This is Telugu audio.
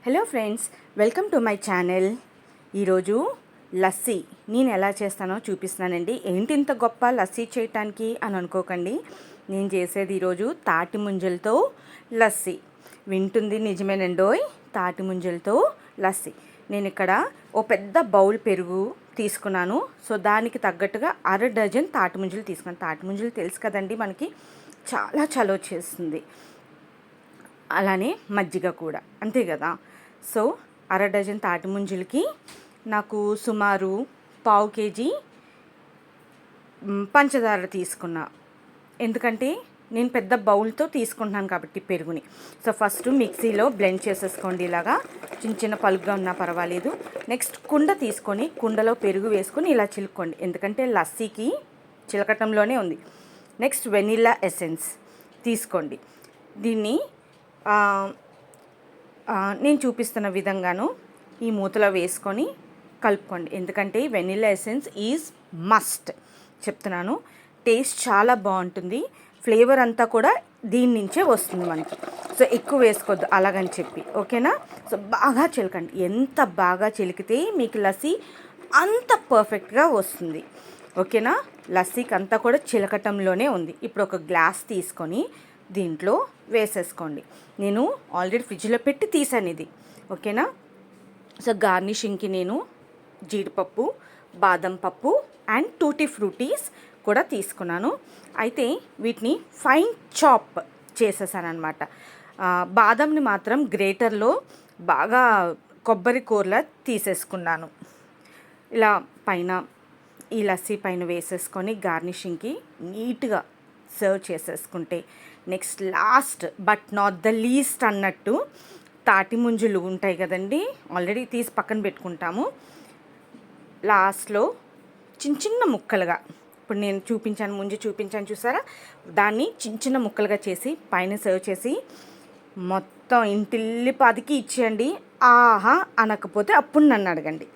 Hello friends, welcome to my channel. ఈరోజు లస్సీ నేను ఎలా చేస్తానో చూపిస్తున్నానండి. ఏంటి ఇంత గొప్ప లస్సీ చేయటానికి అని అనుకోకండి. నేను చేసేది ఈరోజు తాటి ముంజలతో లస్సీ. వింటుంది నిజమేనండోయ్, తాటి ముంజలతో లస్సీ. నేను ఇక్కడ ఓ పెద్ద బౌల్ పెరుగు తీసుకున్నాను. సో దానికి తగ్గట్టుగా 1/2 డజన్ తాటి ముంజలు తీసుకున్నాను. తాటి ముంజలు తెలుసు కదండి, మనకి చాలా చలవ చేస్తుంది. అలానే మజ్జిగ కూడా అంతే కదా. సో 1/2 డజన్ తాటి ముంజలకి నాకు సుమారు 1/2 కేజీ పంచదార తీసుకున్నా. ఎందుకంటే నేను పెద్ద బౌల్తో తీసుకుంటున్నాను కాబట్టి పెరుగుని. సో ఫస్ట్ మిక్సీలో బ్లెండ్ చేసేసుకోండి. ఇలాగా చిన్న చిన్న పలుగ్గా ఉన్నా పర్వాలేదు. నెక్స్ట్ కుండ తీసుకొని కుండలో పెరుగు వేసుకొని ఇలా చిలుక్కోండి, ఎందుకంటే లస్సీకి చిలకటంలోనే ఉంది. నెక్స్ట్ వెనిల్లా ఎసెన్స్ తీసుకోండి. దీన్ని నేను చూపిస్తున్న విధంగాను ఈ మూతలో వేసుకొని కలుపుకోండి, ఎందుకంటే వెనిల్లా ఎసెన్స్ ఈజ్ మస్ట్ చెప్తున్నాను. టేస్ట్ చాలా బాగుంటుంది, ఫ్లేవర్ అంతా కూడా దీని నుంచే వస్తుంది మనకి. సో ఎక్కువ వేసుకోవద్దు అలాగని చెప్పి, ఓకేనా. సో బాగా చిలకండి, ఎంత బాగా చిలికితే మీకు లస్సీ అంత పర్ఫెక్ట్గా వస్తుంది, ఓకేనా. లస్సీకి అంతా కూడా చిలకటంలోనే ఉంది. ఇప్పుడు ఒక గ్లాస్ తీసుకొని దీంట్లో వేసేసుకోండి. నేను ఆల్రెడీ ఫ్రిడ్జ్లో పెట్టి తీసాను ఇది, ఓకేనా. సో గార్నిషింగ్కి నేను జీడిపప్పు, బాదం పప్పు అండ్ టూటీ ఫ్రూటీస్ కూడా తీసుకున్నాను. అయితే వీటిని ఫైన్ చాప్ చేసేసాను అనమాట. బాదంని మాత్రం గ్రేటర్లో బాగా కొబ్బరి కూరలా తీసేసుకున్నాను. ఇలా పైన ఈ లస్సీ పైన వేసేసుకొని గార్నిషింగ్కి నీట్గా సర్వ్ చేసేసుకుంటే, next last but not the least అన్నట్టు తాటి ముంజలు ఉంటాయి కదండి, ఆల్రెడీ తీసి పక్కన పెట్టుకుంటాము. లాస్ట్లో చిన్న చిన్న ముక్కలుగా, ఇప్పుడు నేను ముంజు చూపించాను చూసారా, దాన్ని చిన్న చిన్న ముక్కలుగా చేసి పైన సర్వ్ చేసి మొత్తం ఇంటిల్లిపాదికి ఇచ్చేయండి. ఆహా అనకపోతే అప్పుడు నన్ను అడగండి.